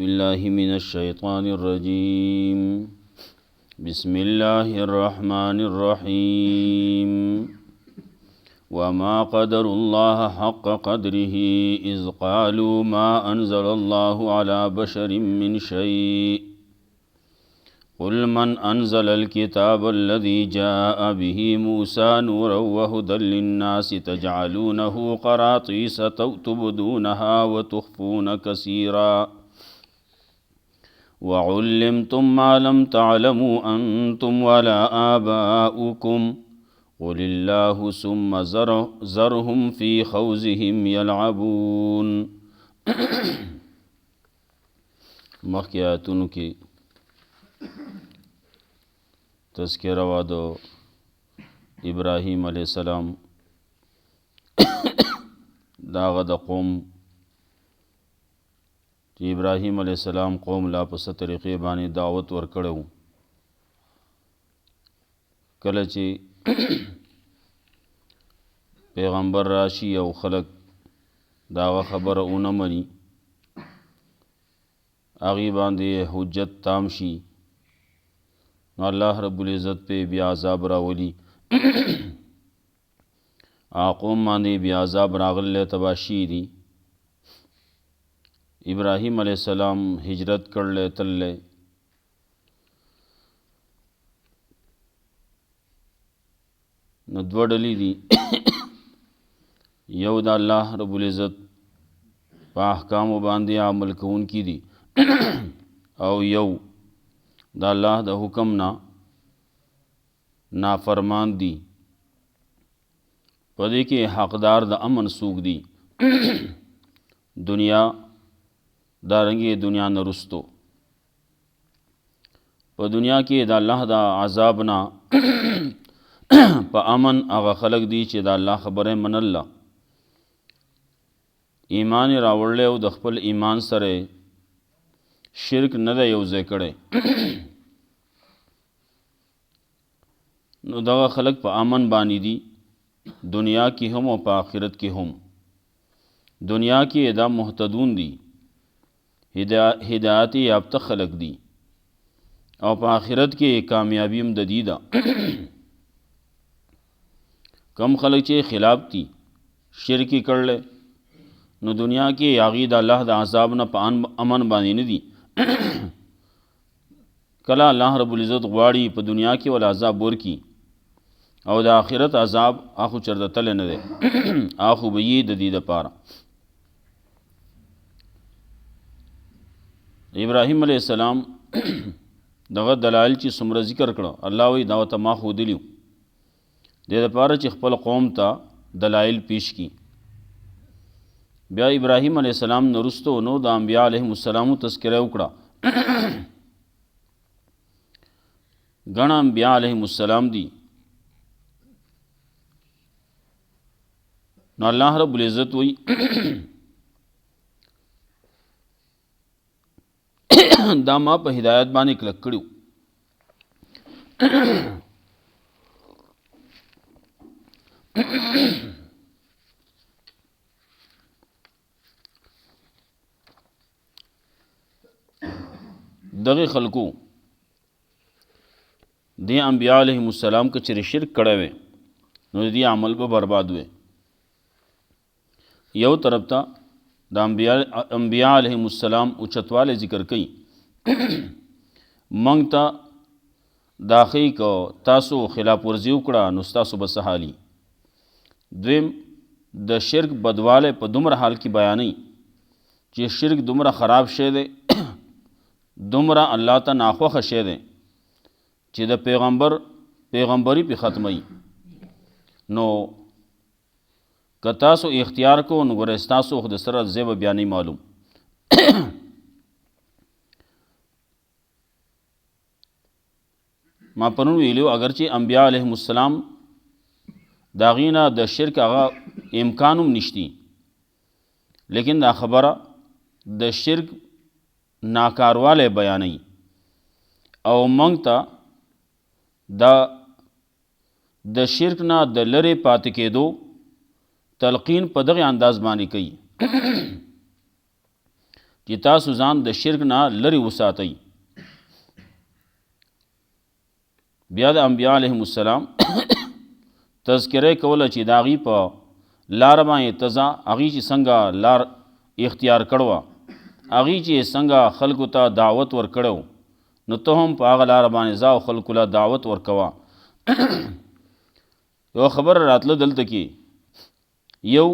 بالله من الشيطان الرجيم بسم الله الرحمن الرحيم وما قدر الله حق قدره إذ قالوا ما أنزل الله على بشر من شيء قل من أنزل الكتاب الذي جاء به موسى نورا وهدى للناس تجعلونه قراطيس تبدونها وتخفون كثيرا وعلمتم ما لم تعلموا أنتم ولا آباؤكم قل الله ثم ذرهم في خوضهم يلعبون مخکې آیاتونو کې تذکرہ وا د ابراهیم علیہ السلام داغه د قوم چې ابراهیم علیہ السلام قوم لا په څه طریقې باندې دعوت ورکړو کله چې پیغمبر راشي او خلق داغه خبره اونه مني هغې باندې حجت تام شي نو الله رب العزت پہ بیا عذاب راولی قوم باندې بیا عذاب راغلی تباشی دی ابراهیم علیہ السلام ہجرت کړلی تللی نو دوه ډلې دي یو د الله رب العزت په احکامو باندې عمل کوونکي دي او یو د الله د حکم نافرمان دي په دې کې حقدار د امن څوک دي دنیا دارنګې دنیا نه رستو په دنیا کې د الله د عذاب نه په امن هغه خلق دي چې د الله خبره منله ایمان راوړلی او د خپل ایمان سره شرک نه ده یو ځای کړی نو دغه خلق په امن باندې دي دنیا کې هم او په آخرت کې هم دنیا کې دا محتدون دي هدایت یافته خلق دي او په آخرت کې کامیابی هم د دې ده کم خلق چې خلاف دي شرک کړل نو دنیا کې هغې د الله د عذاب نه په امن باندې نه دي کله الله رب العزت غواړي په دنیا کې ول عذاب ورکی او د آخرت عذاب اخو چرته تل نه دی اخو به یې د دې دپاره ابراهیم علیہ السلام دغه دلایل چې څومره ذکر کړه الله وایي دا ورته ما ښودلي وو دې دپاره چې خپل قوم ته دلایل پیش کړي بیا ابراهیم علیہ السلام نه وروسته نو د انبیاء علیهم السلام تذکره وکړه ګڼ انبیاء علیهم السلام دي نو الله رب العزت وی دا ما په هدایت باندې کلک کړو دغه خلکو دی انبیاء علیهم السلام که چیرې شرک کړی وی نو دی عمل به برباد وی یو طرف ته د انبیاء علیهم السلام اوچتوالی ذکر کوي موږ ته دا ښیي که تاسو خلاف ورزي وکړه نو ستاسو به څه حالي دویم د شرک بدوالی په دومره حال کې بیانوي چې شرک دومره خراب شی دی دومره الله ته ناخوښه شی دی چې د پیغمبري پې ختموي نو که تاسو اختیار کو نو ګوره ستاسو خو د سره ځای به بیا نه معلوم ما پرون ویلو اگر چې انبیاء علیهم السلام د هغې نه د شرک هغه امکان هم نشتی لیکن دا خبره د شرک ناکاروالی بیانوي او موږ ته د شرک نه د لرې پاتې کېدو تلقین په دغه انداز باندې کوي چې تاسو ځان د شرک نه لرې وساتئ. بیا د انبیاء علیهم السلام تذکره کوله چې د هغې په لاره باندې ته ځه، هغې چې څنګه لار اختیار کړوه، هغې چې څنګه خلکو ته دعوت ورکړو، نو ته هم په هغه لاره باندې ځه او خلکو له دعوت ورکوه. یو خبره راتله دلته کې، یو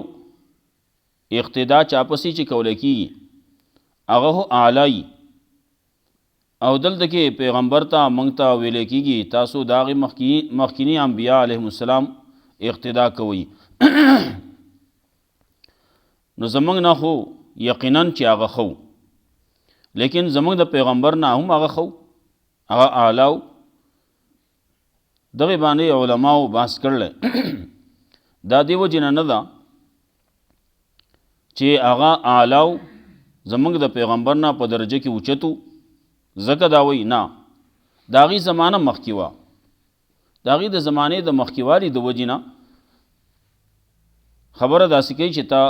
اقتدا چاپسې چې کوله کېږي هغه خو اعلی، او دلته کې پیغمبر ته موږ ته ویلی کېږي تاسو د هغې مخکیني انبیا علیهم السلام اقتدا کوئ. نو زموږ نه خو یقینا چې هغه خو، لیکن زموږ د پیغمبر نه هم هغه خو، هغه اعلی. دغې باندې علماو بحث کړلی. دا دې وجې نه ده چې هغه اعلی زموږ د پیغمبر نه په درجه کې اوچتو، ځکه دا وایي نه، د هغې زمانه مخکې وه، د هغې د زمانې د مخکېوالي د وجې نه خبره داسې کوي چې تا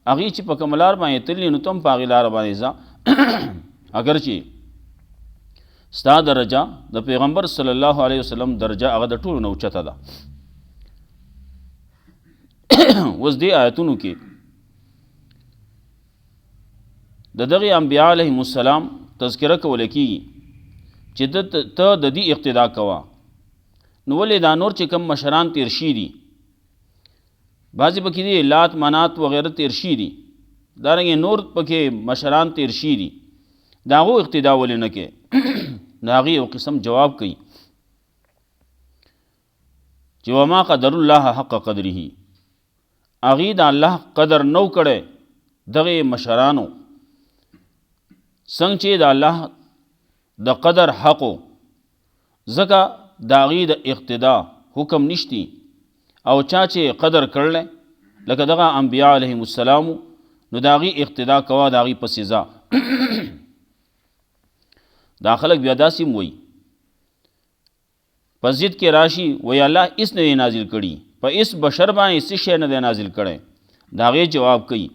هغې چې په کومه لار باندې تللی نو ته هم په هغې لاره باندې ځه. اگر چې ستا درجه د پیغمبر صلی الله علیه وسلم درجه هغه د ټولو نه اوچته ده. اوس دې آیتونو کې د دغې انبیا علیهم السلام تذکره کوله کېږي چې ته د دې اقتدا کوه. نو ولې دا نور چې کم مشران تیر شي دي، بعضې پکې دي لات منات وغیره تیر شي دي، دارنګې نور پکې مشران تیر شي دي، د هغو اقتدا ولې نه کوې؟ د هغې یو قسم جواب کوي چې وما قدر الله حق قدره، هغې د الله قدر نو کړی دغې مشرانو څنګه چې د الله د قدر حقو، ځکه د هغې د اقتدا حکم نشتی. او چا چې قدر کړلی لکه دغه انبیا علیهم السلامو، نو د هغې اقتدا کوه، د هغې پسې ځه. دا خلک بیا داسې هم وایي په ضد کې راشي، وایي الله هېڅ نه دی نازل کړي، په هېڅ بشر باندې څه شی نه دی نازل کړی. د هغې جواب کوي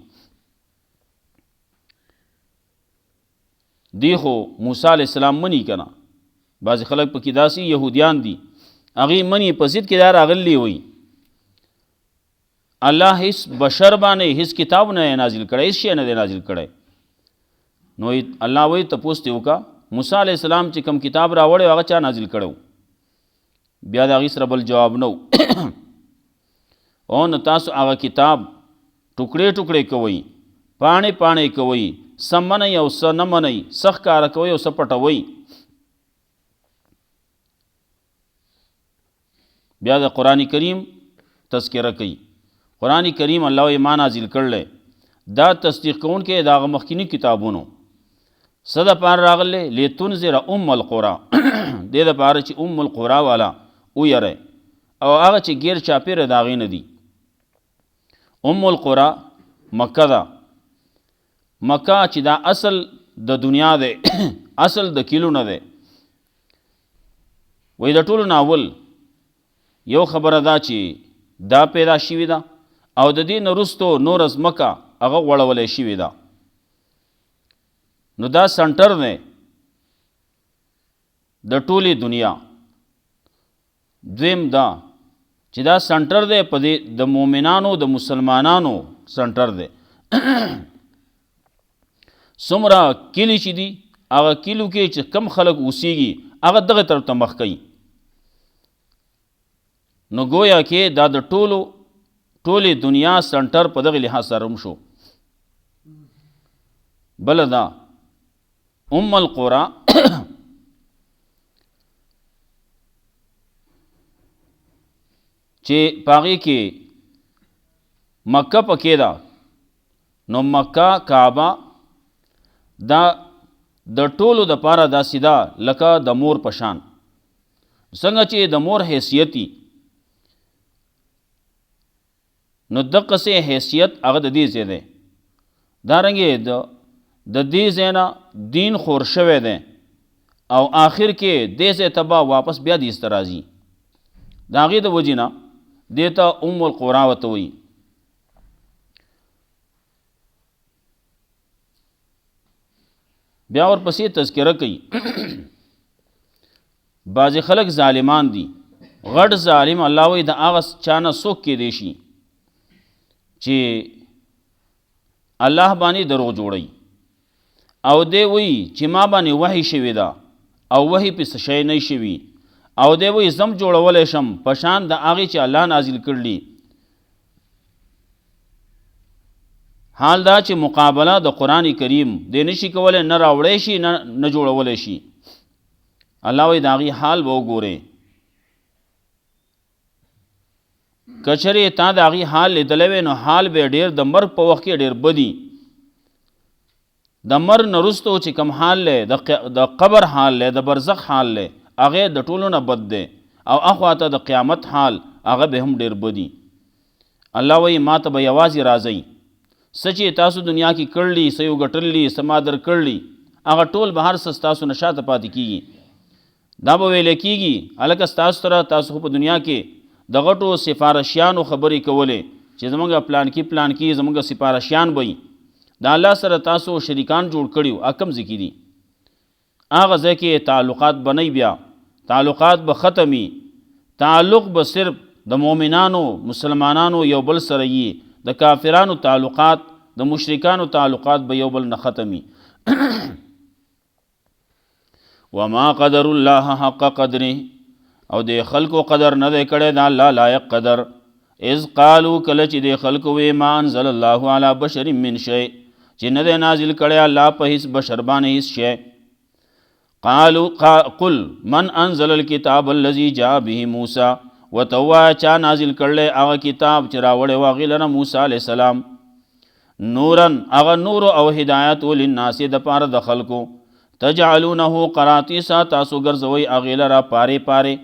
دی خو موسی علیه السلام مني که نه، بعضې خلک پکې داسې یهودیان دي هغې مني، په ضد کې دا راغلي وایي الله هیڅ بشر باندې هیڅ کتاب نه نازل کړی، هیڅ شی نه دی نازل کړی. نو الله وایي تپوس دې وکړه موسی علیه السلام چې کوم کتاب راوړی هغه چا نازل کړی؟ بیا د هغې سره بل جواب نه و. او نو تاسو هغه کتاب ټوکړې ټوکړې کوئ، پاڼې پاڼې کوئ، څه منئ او څه نه منئ، څه ښکاره کوئ او څه پټوئ. بیا د قرآن کریم تذکره کوي. قرآن کریم الله وایي ما نازل کړلی، دا تصدیق کوونکی د هغه مخکیني کتابونو څه دپاره راغلی؟ لتنذر ام القرى، دې دپاره چې ام القرى والا ویری او هغه چې غیر چاپیره د هغې نه دي. ام القرى مکه ده، مکه چې دا اصل د دنیا دی، اصل د کیلو نه دی. وایي د ټولو نه اول یو خبره دا چې دا پیدا شوې ده او د دې نه وروستو نوره ځمکه هغه غوړولی شوې ده. نو دا سنټر دی د ټولې دنیا. دویم دا چې دا سنټر دی په دې د مؤمنانو د مسلمانانو سنټر دی. څومره کلي چې دي هغه کلو کې چې کم خلک اوسیږي هغه دغه طرف ته مخ کوي. نو گویا کې دا د ټولې دنیا سنټر په دغه لحاظ سره هم شو. بل دا ام القرى چې په هغې کې مکه پکې ده، نو مکه کعبه دا د ټولو دپاره داسې ده لکه د مور په شان. څنګه چې د مور حیثیتي، نو دقسې حیثیت هغه د دې ځای دی. دارنګې د دې ځای نه دین خور شوی دی او آخر کې دې ځای ته به واپس بیا دې ایسته راځي. د هغې د وجې نه دې ته ام القرى ورته وایي. بیا ورپسې تذکره کوي بعضې خلک ظالمان دي. غټ ظالم الله وایي د هغه چا نه څوک کیدی شي چې الله باندې دروغ جوړوي او دی وایي چې ما باندې وحی شوې ده او وحی پې څه شی نه شوي او دی وایي زم جوړولی شم په شان د هغې چې الله نازل کړلي. حال دا چې مقابله د قرآن کریم دی نشي کولی، نه راوړی شي نه جوړولی شي. الله وایي د هغې حال به وګورئ. که چېرې تا د هغې حال لیدلی وی نو حال به ډېر د مرګ په وخت کې ډېر بدي. د مرګ نه وروستو چې کوم حال دی د قبر حال دی، د برزخ حال دی، هغې د ټولو نه بد دی او اخواته د قیامت حال هغه به هم ډېر بدي. الله وایي ما ته به یوازې راځئ، څه چې تاسو دنیا کې کړلي، څه یو ګټلي، څه ما در کړلي، هغه ټول به هر څه ستاسو نه شاته پاتې کېږي. دا به ویلی کېږي هلکه ستاسو سره تاسو خو په دنیا کې د غټو سفارشیانو خبرې کولې چې زمونږ پلانکي زمونږ سفارشیان به وي، د الله سره تاسو شریکان جوړ کړي وو، کم ځای کې دي؟ هغه ځای کې تعلقات به نه، بیا تعلقات به ختمي، تعلق به صرف د مؤمنانو مسلمانانو یو بل سره وي، د کافرانو تعلقات د مشرکانو تعلقات به یو بل نه ختمي. وما قدر الله حق قدره، او د خلکو قدر نه دی کړی د الله لایق قدر. اذ قالو کله چې د خلکو وی ما انزل الله علی بشر من شیء، چې نه دی نازل کړی الله په هیڅ بشر باندې هیڅ شی. قالو قل من انزل الكتاب الذي جاء به موسی، ورته ووایه چا نازل کړلی هغه کتاب چې راوړی و هغې لره موسی علیه السلام. نورن هغه نور او هدایت و للناس د پاره د خلکو. تجعلونه قراطیسا تاسو ګرځوئ هغې لره پارې پارې،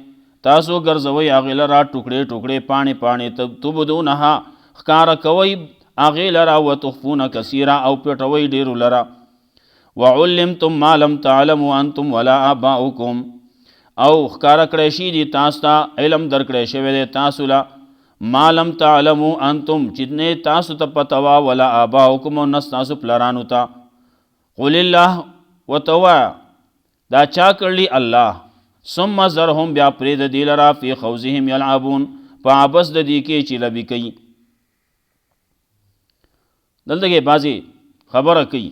تاسو ګرځوئ هغې لره ټوکړې ټوکړې پاڼې پاڼې، تبدونها ښکاره کوئ هغې لره وتخفون کثیره او پټوئ ډېرو لره. وعلمتم ما لم تعلموا انتم ولا آباؤکم، او ښکاره کړی شي دي تاسو ته، علم درکړی شوی دی تاسو له ما لم تعلموا انتم چې نه تاسو ته پته وه ولا آباؤکم او نه ستاسو پلرانو ته. قل الله ورته ووایه دا چا کړلي الله. ثم ذرهم بیا پرېږده دې لره فی خوضهم یلعبون، په عبث د دې کې چې لبې کوي. دلته کې بعضې خبره کوي،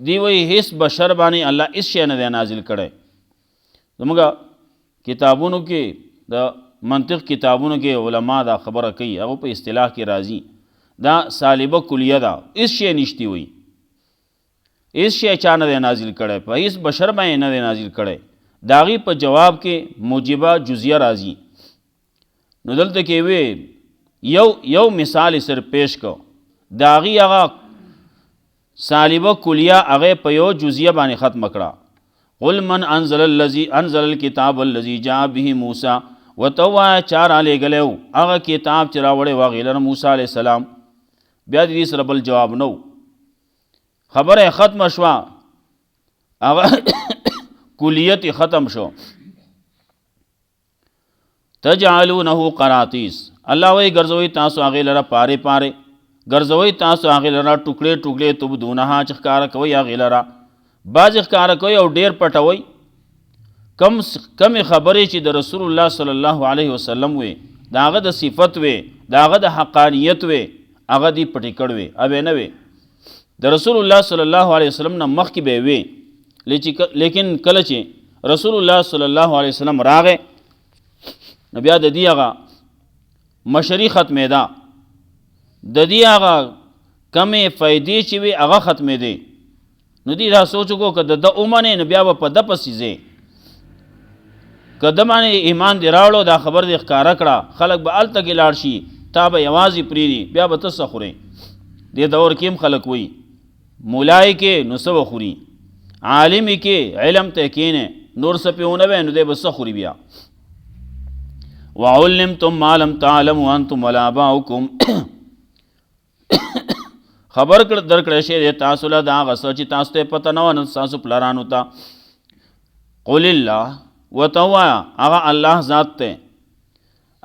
دی وایي هیڅ بشر باندې الله هیڅ شی نه دی نازل کړی. زموږ کتابونو کې د منطق کتابونو کې علما دا خبره کوي، هغه په اصطلاح کې راځي دا سالبه کلیه ده، هیڅ شی نشتی وایي، هیڅ شی چا نه دی نازل کړی، په هیڅ بشر باندې نه دی نازل کړی. د هغې په جواب کې موجبه جزیه راځي. نو دلته کې وی یو مثال صرف پیش کو، د هغې هغه سالبه کلیه هغې په یو جزیه باندې ختمه کړه. قل من انزل الكتاب الذي جاء به موسی، ورته ووایه چا رالیږلی و هغه کتاب چې راوړی و هغې لره موسی علیه السلام. بیا د دې سره بل جواب نه و، خبره ختمه شوه، هغه کلیت ختم شو. تجعلونه قراطیس، الله وایي ګرځوئ تاسو هغې لره پارې پارې، ګرځوئ تاسو هغې لره ټوکړې ټوکړې، تبدونها چې ښکاره کوئ هغې لره، بعضې ښکاره کوئ او ډېر پټوئ. کمې خبرې چې د رسول الله صلی الله علیه وسلم وې، د هغه د صفت وې، د هغه د حقانیت وې، هغه دې پټې کړ وې، اوې نه وې. د رسول الله صلی الله علیه وسلم نه مخکې به وې، لیکن کله چې رسول الله صلی الله علیه وسلم راغی نو بیا د دې هغه مشري ختمېده، د دې هغه کمې فایدې چې وې هغه ختمېدې. نو دې دا سوچ وکړو که د ده ومنې نو بیا به په ده پسې ځې، که ده باندې ایمان دې راوړو دا خبر دې ښکاره کړه، خلک به هلته کې لاړ شي، تا به یوازې پرېږدي، بیا به ته څه خورې. دې دور کې هم خلک وایي مولای کې نو څه به خوري، عالمی کې علم ته کینې نور څه پې ونه وی نو دی به څه خوري بیا. وعلمتم ما لم تعلموا انتم ولا آباؤکم، خبر درکړی شی دی تاسو له د هغه څه چې تاسو ته پته نه وه نه ستاسو پلرانو ته. قل الله، ورته ووایه هغه الله ذات دی،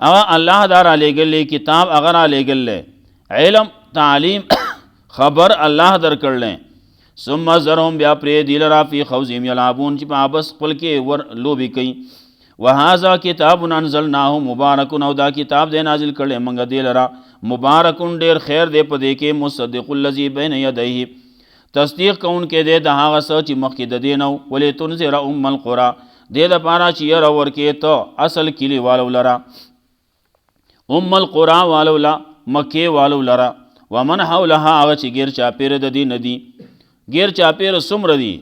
هغه الله دا رالیږلی کتاب، هغه رالیږلی علم تعلیم خبر الله درکړلی. ثم ذرهم بیا پرېږدي لره فی خوضهم یلعبون چې په عبث خپل کې ور لوبې کوي. وهذا کتاب انزلناه مبارک، او دا کتاب دی نازل کړی موږ دې لره مبارک ډېر خیر دی په دې کې، مصدق الذی بین یدیه تصدیق کوونکی دی د هغه څه چې مخکې د دې نه و. ولتنذر ام القرى دې دپاره چې یره ورکې ته اصل کلي والو لره، ام القرى والو له، مکې والو لره، ومن حولها هغه چې غیر چاپېره د دې نه دي. غیر چاپېره څومره دي؟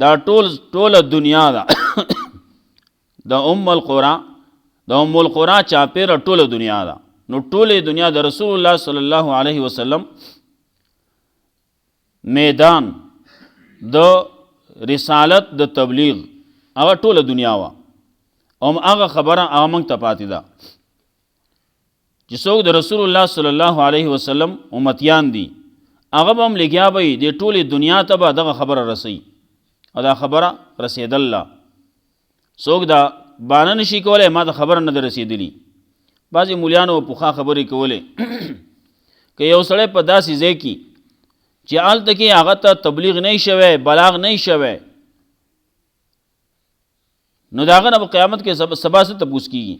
دا ټوله دنیا ده د ام القرى، د ام القرى چاپېره ټوله دنیا ده. نو ټوله دنیا د رسول الله صلی الله علیه وسلم میدان د رسالت د تبلیغ هغه ټوله دنیا وه، او هغه خبره هغه موږ ته پاتې ده چې څوک د رسول الله صلی الله علیه وسلم امتیان دي هغه به هم لګیا به وي د ټولې دنیا ته به دغه خبره رسوي، او دا خبره رسېدله. څوک دا بانه نشي کولی ما ته خبره نه ده رسېدلي. بعضې مولیانو پخوا خبرې کولې که یو سړی په داسې ځای کې چې هلته کې هغه ته تبلیغ نه شوی، بلاغ نه شوی، نو د هغه نه به قیامت کې سبا څه تپوس کېږي؟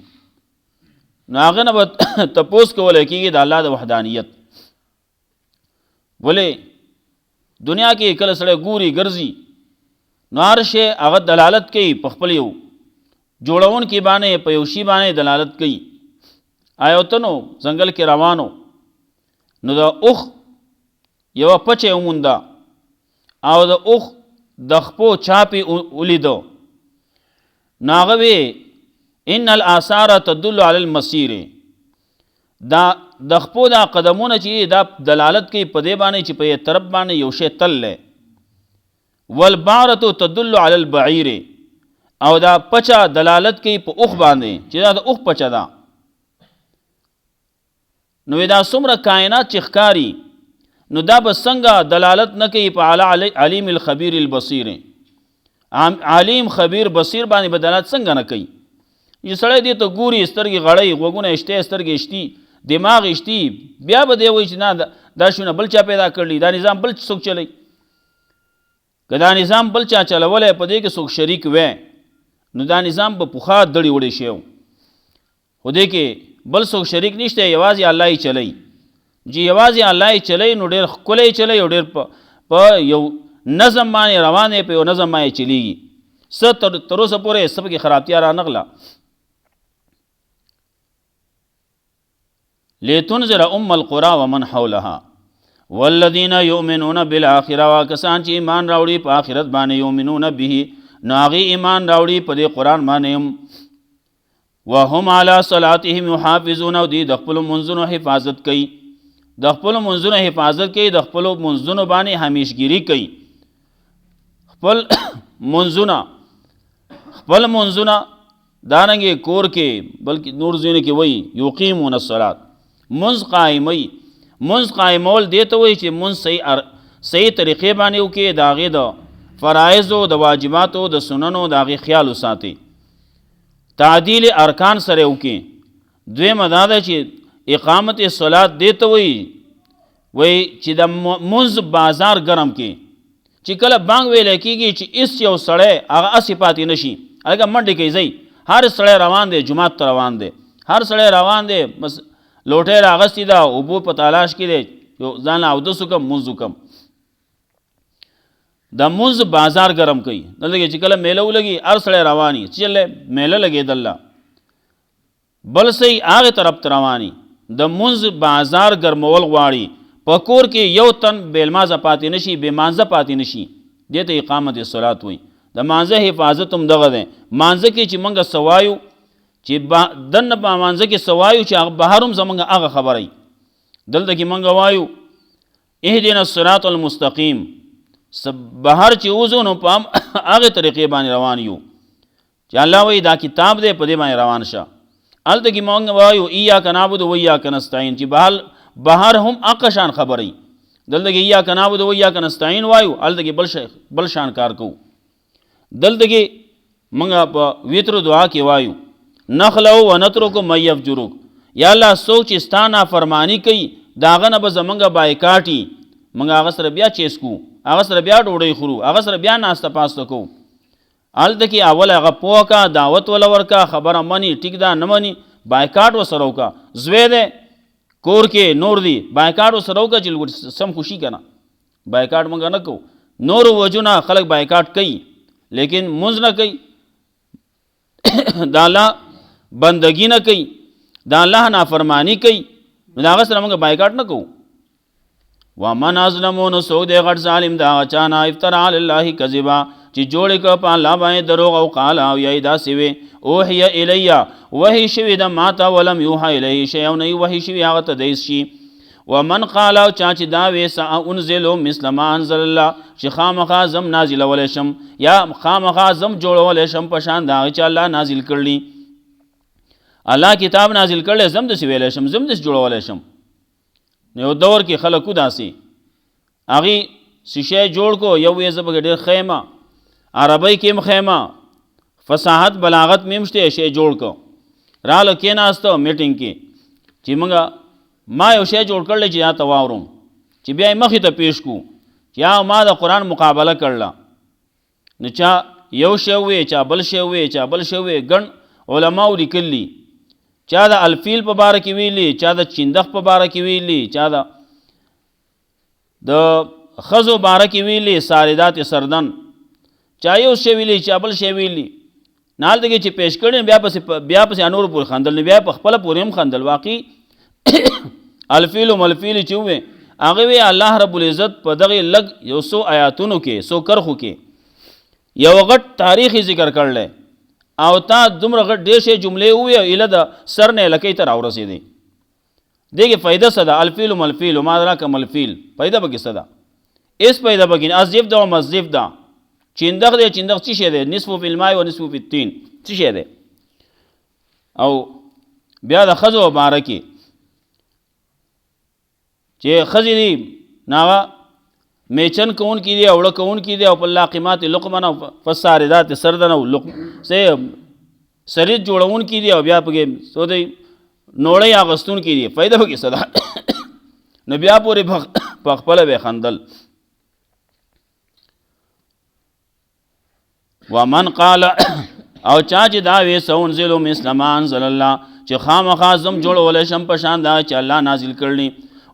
نو هغه نه به تپوس کولی کېږي د الله د وحدانیت. ولې دنیا کې کله سړی ګوري ګرځي نو هر شی هغه دلالت کوي په خپل یو جوړونکي باندې، په یو شي باندې دلالت کوي. آیوتنو ځنګل کې روانو نو د اوښ یوه پچه ومونده او د اوښ د خپو چاپې ولیدو، نو هغه وی ان الاثار تدل علی المسیر، دا د خپو دا قدمونه چې دا دلالت کوي په دې باندې چې په یې طرف باندې یو شی تل دی. والبعرة تدل علی البعیر، او دا پچه دلالت کوي په اوښ باندې چې دا د اوښ پچه ده. نو دا څومره کائنات چې ښکاري نو دا به څنګه دلالت نه کوي په علی علیم الخبیر البصیر؟ علیم خبیر بصیر باندې به دلالت څنګه نه کوي؟ چې سړی دې ته ګوري سترګې غړی، غوږونه اشتی، سترګې اشتي، دماغ اشتي، بیا به دی وایي چې نه دا شونه بل چا پیدا کړلی، دا نظام بل څوک چلی. که دا نظام بل چا چلولی په دې کې څوک شریک وی نو دا نظام به پخوا دړې وړې شی و، خو دې کې بل څوک شریک نشته، یوازې الله یې چلی. چې یوازې الله یې چلی نو ډېر ښکلی چلی او ډېر په یو نظم باندې روان دی، په یو نظم باندې چلیږي. څه تر اوسه پورې څه پکې خرابتیا رانغله. لتنذر ام القرى ومن حولها والذین یؤمنون بالآخرة، واکسان چې ایمان راوړي په آخرت باندې، یؤمنون به نو هغې ایمان راوړي په دې قرآن باندې، وهم علی صلاتهم یحافظون، او دوی د خپلو منځونو حفاظت کوي، د خپلو منځونو حفاظت کوي، د خپلو منځونو باندې همیشګیري کوي. خپل منځونه دارنګې کور کې بلکې نور ځایونو کې وایي یقیمون الصلاة، منځ قایموي. منځ قایمول دې ته وایي چې منځ صحیح طریقې باندې وکړي، د هغې د فرایضو، د واجباتو، د سننو د هغې خیال وساتي، تعدیل ارکان سره وکړي. دویمه دا ده چې اقامت صلات دې ته وایي چې د منځ بازار ګرم کې چې کله بانګ ویلی کېږي چې اس یو سړی هغه اسې پاتې نه شي، هلکه منډې کوي ځئ، هر سړی روان دی جومات ته روان دی، هر سړی روان دی بس لوټۍ راغستې ده، اوبو په تلاش کې دی، ځان له اودس وکړم مونځ وکړم. د مونځ بازار ګرم کوي. دلته کې چې کله میله ولګي هر سړی رواني چې چلې میله لګېدله، بل صحیح هغې طرف ته رواني. د مونځ بازار ګرمول غواړي، په کور کې یو تن بې لمانځه پاتې نه شي، بې مانځه پاتې نه شي، دې ته اقامت صلات وایي. د مانځه حفاظت هم دغه دی. مانځه کې چې موږ څه وایو چې دننه په مانځه کې څه وایو چې هغه بهر هم زموږ هغه خبره وي. دلته کې موږ وایو اهدنا الصراط المستقیم، بهر چې وځو نو په هغې طریقې باندې روان یو چې الله وایي دا کتاب دی په دې باندې روان شه. هلته کې موږ وایو ایاک نعبد و ایاک نستعین، چې بهر هم هغه شان خبره وي. دلته کې ایاک نعبد و ایاک نستعین وایو، هلته کې بل شان کار کوو. دلته کې موږ په وتر دعا کې وایو نخلو و نترکو من یفجرک، یا الله څوک چې ستا نافرماني کوي د هغه نه به زموږ بایکاټي، موږ هغه سره بیا چیس کوو، هغه سره بیا ډوډۍ خورو، هغه سره بیا ناسته پاسته کوو. هلته کې اول هغه پوه کا، دعوت ولا ورکا، خبره مني ټیک ده، نه مني بایکاټ ورسره وکړه. زوی دی کور کې نور دی، بایکاټ ورسره وکړه چې سم خوشي که نه. بایکاټ موږ نه کوو. نورو وجونه خلک بایکاټ کوي لیکن مونځ نه کوي، د الله بندگی نه کوي، د الله نافرمانی کوي، نو د هغه سره موږ بایکاټ نه کوو. ومن اظلمو، نو څوک دی غټ ظالم د هغه چا نه افترا علی الله کذبا چې جوړې کړه په الله باندې دروغ، او قال او یې داسې وې اوحی الیا وحی شوي ده ماته، ولم یوحی الیه شی، او نه وحی شوي هغه ته د هېڅ شي. ومن قال او چا چې دا وې سأنزل مثل ما انزل الله چې خامخا زم نازلولی شم یا خامخا زم جوړولی شم په شان د هغې چې الله نازل کړلي. الله کتاب نازل کړلی زم داسې ویلی شم، زم داسې جوړولی شم. نو یو دور کې خلکو داسې هغې شیشی جوړ کو، یو یې زه پکې ډېر خیمه، عربی کې هم خیمه، فصاحت بلاغت مې هم شته، شی جوړ کو. راله کېناستو میټینګ کې چې موږ ما یو شی جوړ کړلی چې یا ته واورم، چې بیا یې مخې ته پیش کو چې یا ما د قرآن مقابله کړله. نو چا یو شی ووی، چا بل شی ووی، چا بل شی ووی. ګڼ علماو لیکلي، چا د الفیل په باره کې ویلي، چا د چندخ په باره کې ویلي، چا د ښځو باره کې ویلي، ساردات سردن، چا یو شی ویلي، چا بل شی ویلي. نه هلته کې چې پیش کړي بیا پسې انورو پورې خندل، نه بیا په خپله پورې هم خندل. واقعي الفیل و ملفیل چې ووی هغې وی الله رب العزت په دغې لږ یو څو آیاتونو کې، څو کرښو کې یو غټ تاریخي ذکر کړلی، او تا دومره غټ ډېر شی جملې ووی او ایله د سر نه لکۍ ته راورسېدې. دې کې فایده څه ده؟ الفیل و ملفیل وما ادراک ملفیل، فایده پکې څه ده؟ هېڅ فایده پکې نه. ازیف ده او مزیف ده. چندخ دی، چندخ څه شی دی؟ نصف فی الماء و نصف فی الطین، څه شی دی؟ او بیا د ښځو باره کې چې ښځې دي نو هغه میچن کوونکي دي او اوړه کوونکي دي، او په لاقمات لقمن او فالصاردات سردن او سرید جوړونکي دي، او بیا پکې څو دی نوړۍ اغوستونکي دي. فایده پکې څه ده؟ نو بیا پورې په خپله به خندل. ومن قال او چا چې دا وی سأنزل مثل ما انزل الله چې خامخا زم جوړولی شم په شان دا چې الله نازل کړلي.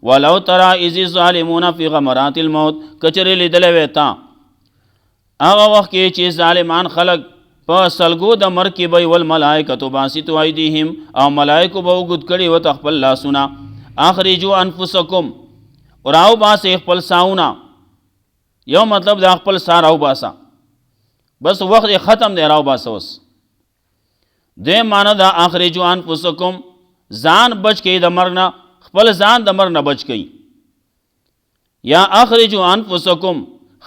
ولو ترى اذ الظالمون في غمرات الموت، کچرې لیدلی وی تا هغه وخت کې چې ظالمان خلق په سلګو د مرګ کې به والملائکة باسطو ایدیهم، او ملائکو به اوږد کړي ورته خپل لاسونه. اخرجوا انفسکم، راو باسئ خپل ساونه. یو مطلب دا خپل سا راو باسه، بس وخت ختم دی، راو باسه اوس. دویم معنی دا اخرجوا انفسکم، ځان بچ کړئ د مرګ نه، خپل ځان د مرګ نه بچ کړئ. یا اخرجوا انفسکم،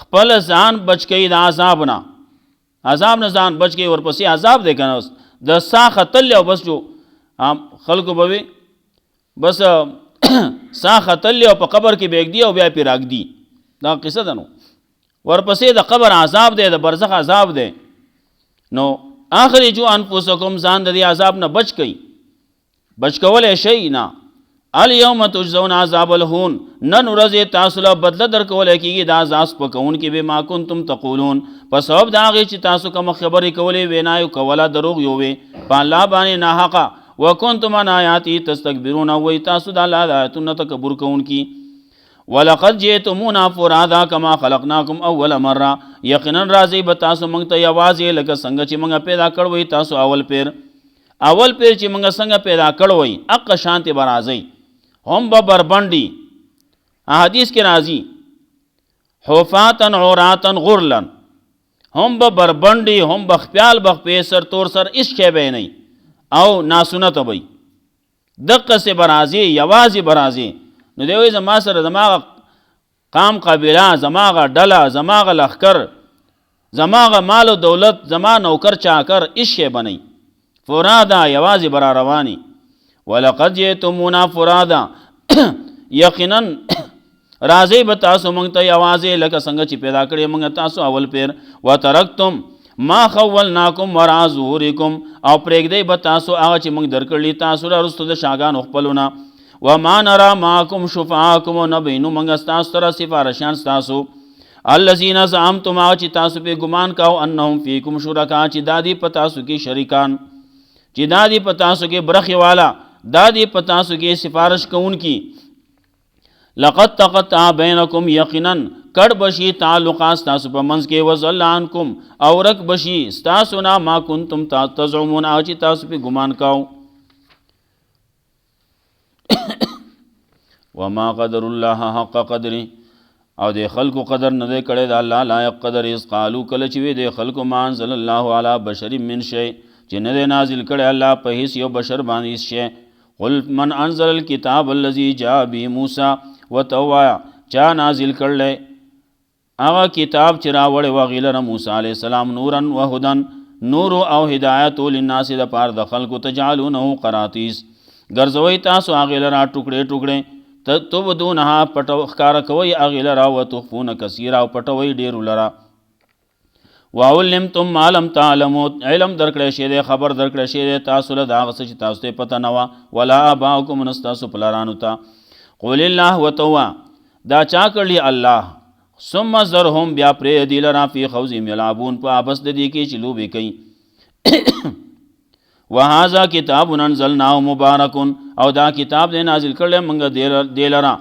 خپل ځان بچ کړئ د عذاب نه، عذاب نه ځان بچ کړئ. ورپسې عذاب دی که نه، اوس د سا ختل او بس جو خلکو به وي بس سا ختل او په قبر کې به ږدي او بیا پرې راږدي. دا قصه ده. نو ورپسې د قبر عذاب دی، د برزخ عذاب دی. نو اخرجوا انفسکم، ځان د دې عذاب نه بچ کړئ. بچ کولی شئ نه. الیوم تجزون عذاب الهون، نن ورځې تاسو له بدله درکولی کېږي د عذاب سپکوونکي بما کنتم تقولون، په سبب د هغې چې تاسو کومه خبرې کولې، وینا یې کوله دروغ یووې په الله باندې ناحقه. وکنتم عن آیاته تستکبرون، وایي تاسو د الله د آیاتونو نه تکبر کوونکي. ولقد جئتمونا فرادا کما خلقناکم اول مره، یقینا راځئ به تاسو موږ ته یوازې لکه څنګه چې موږ پیدا کړی تاسو اول پیر چې موږ څنګه پیدا کړی هغه شانتې به راځئ. هم به بربنډي، حدیث کې راځي حفاتن عوراتن غرلن، هم به بربنډي، هم به خپیال بخپې سر تور سر هېڅ شی به یې نه او ناسونه ته به دقسې به راځي، یوازې به راځي. نو دی وایي زما سره زما قام قبیله، زما هغه ډله، زما هغه لښکر، زما هغه مال و دولت، زما نوکر چاکر هېڅ شی به نه، فرادا یوازې به را رواني. ولقد جئتمونا فرادا، یقینا راځئ به تاسو موږ ته یوازې لکه څنګه چې پیدا کړی موږ تاسو اول پیر. وترکتم ما خولناکم وراء ظهورکم، او پرېږدئ به تاسو هغه چې موږ درکړلي تاسو له وروسته د شاګانو خپلونه. وما نرى معکم شفعاکم، او نه بینو موږ ستاسو سره سفارشیان ستاسو. الذین زعمتم چې تاسو په ګمان کاو انهم فیکم شرکا چې دادی په تاسو کې شریکان، چې دادی په تاسو کې برخی والا، دادی په تاسو کې سفارش کوونکی. لقد تقطع بینکم یقینا کړ بشي تعلقات تاسو په منځ کې، وضل عنکم او رک بشي تاسو نه ما کنتم تزعمون چې تاسو په ګمان کاو. وما قدر الله حق قدره او د خلقو قدر نه دی کړی د الله لایق قدر. اذ قالو کله چې وی د خلقو ما انزل الله علی بشر من شیء چې نه دی نازل کړی الله په هیڅ یو بشر باندې شی. قل من انزل الكتاب الذي جاء به موسی وتوایا چا نازل کړل هغه کتاب چې راوړی و غیلره موسی علیه السلام نورن و هدن نور او هدایت للناس د پاره د خلقو تجعلونه قراطیس ګرځوي تاسو هغه لره ټوکړې ټوکړې تبدونها پټو ښکارا کوي هغه لره او تخفون کثیرا او پټوي ډیر لره. وعلمتم ما لم تعلموا علم درکړی شه دی خبر درکړی شه دی تاسو له دا غس چې تاسو ته پته نه و ولا اباؤکم نستاسو پلارانو ته. قول الله وتوا دا چا کړلی الله ثم ذرهم بیا پرې دی لرا فی خوضهم یلعبون په ابس د دې کې چې لوبې کوي. وهذا کتاب انزلناه مبارک او دا کتاب دې نازل کړل موږ دی لرا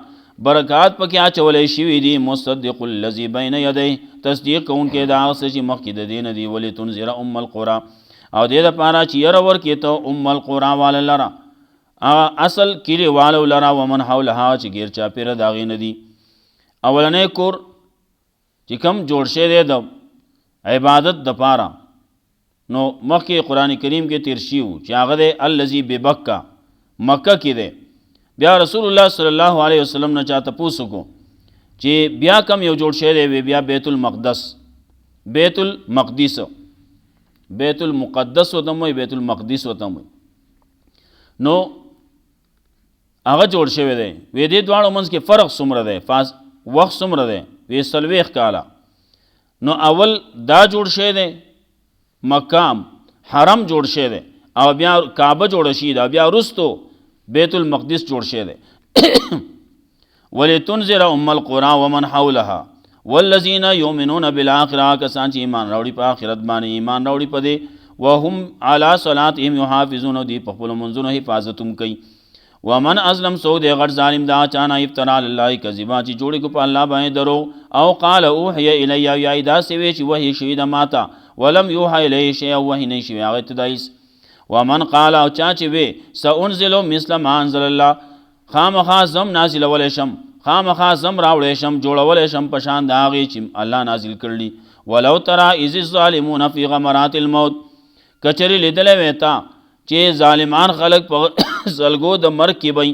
برکات پکې اچولې شوي دي. مصدق الذی بین یدیه تصدیق کوونکې دا څه چې مخکې د دین دی. ولتنذر ام القرى او دې لپاره چې ير ورکې ته ام القرى والا لرا اصل کلی والو لرا ومن حولها چې غیر چا پیر داغې نه دي. اولنې کور چې کم جوړ شه دی د عبادت د پاره نو مخکې قرآن کریم کې تیر شیو چې هغه دی الذی ببکه مکه کې دی. بیا رسول الله صلی الله علیه وسلم نه چاته پوښتنه کو چې بیا کم یو جوړ شه دی بیا بیت المقدس بیت المقدس بیت المقدس وته وي بیت المقدس وته وي نو هغه جوړ شوی دی. وې دې دواړو منځ کې فرق څومره دی وخت څومره دی وې څلوېښت کاله. نو اول دا جوړ شوی دی مقام حرم جوړ شوی دی او بیا کعبه جوړه شي دا بیا وروستو بیت المقدس جوړ شوی دی. ولتنذر ام القرى ومن حولها والذین یؤمنون بالآخرة کسان چې ایمان راوړي په آخرت باندې ایمان راوړي په دې وهم علی صلاتهم یحافظون دی په خپلو منځونو حفاظت هم کوي. ومن ازلم سو دی غټ ظالم دا چانا افترا الله کذبا چې جوړې کو په الله باندې درو او قال اوحی الی یا دا سوي چې وحی شوی د ماتا ولم یوحی الی شیء وحی نه شوی هغه تدایس. ومن قال او چا چې وی سانزل مثل ما انزل الله خامخا زم نازل ولې شم خامخا زم راوړې شم جوړولې شم په شان د هغې چې الله نازل کړلی. ولو ترى اذ الظالمون فی غمرات الموت کچری لیدلې وې تا چې ظالمان خلق په زلګو د مرګ کې وي.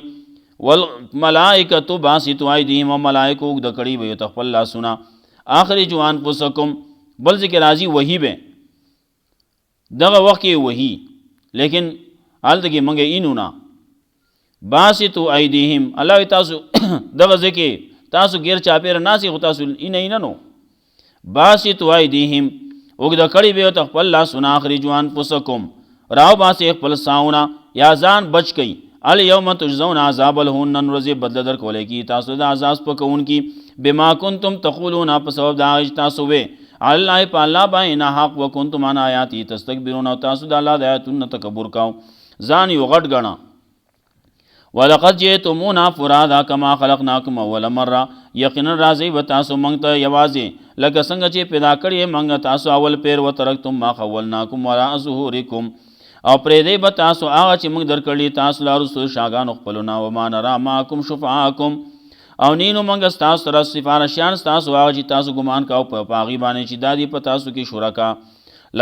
والملائکۃ باسطوا ایدیهم ملائکو د کړي وي تخپل لاسونه اخرجوا انفسکم بل ذکر راځي وحی به دغه وخت کې وحی لیکن حالت کې منګه اینونا باسطوا ایدیهم الله تاسو دغه ذکر تاسو غیر چاپیر ناسی خو تاسو این نو باسطوا ایدیهم وګ د کړي به تخپل لاسونه اخرجوا انفسکم راو باسي خپل ساونه یا ځان بچ کئ. الیوم تجزون عذاب الهون نن ورځې بدله در کولای کی تاسو د عذاب پکون کی بما کنتم تقولون په سبب دا تاسو وې الله په الله باندې حق وکنتم عن آیات تستكبرون او تاسو د الله د آیاتونو تکبر کاو ځان یو غټ غنا. ولقد جئتمونا فرادا كما خلقناكم اول مره یقینا راځي و تاسو مونږ ته یوازې لکه څنګه چې پیدا کړی مونږ تاسو اول پیر و ترکتم ما خولناکم وراء ظهورکم او پرې دی به تاسو هغه چې موږ درکړي تاسو لارو سو شاګانو خپلونه وما نرى معکم شفعاکم او نینو موږ ستاسو سره سفارشیان ستاسو هغه چې تاسو ګمان کاو په هغې باندې چې دا دي په تاسو کې شرکا.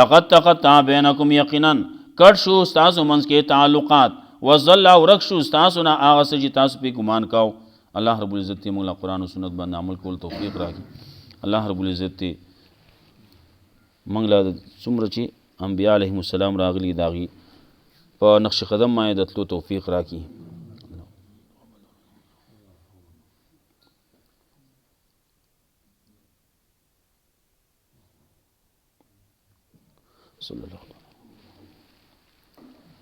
لقد تقطع بینکم یقینا کټ شو ستاسو منځ کې تعلقات وضل او رک شو ستاسو نه هغه څه چې تاسو پې ګمان کاو. الله رب العزت دې موږ له قرآن او سنت باندې عمل کول توفیق راکړي. الله رب العزت دې موږ له څومره چې انبیاء علیهم السلام راغلي د هغې په نقش قدم باندې د تلو توفیق راکړي. صلی الله علیه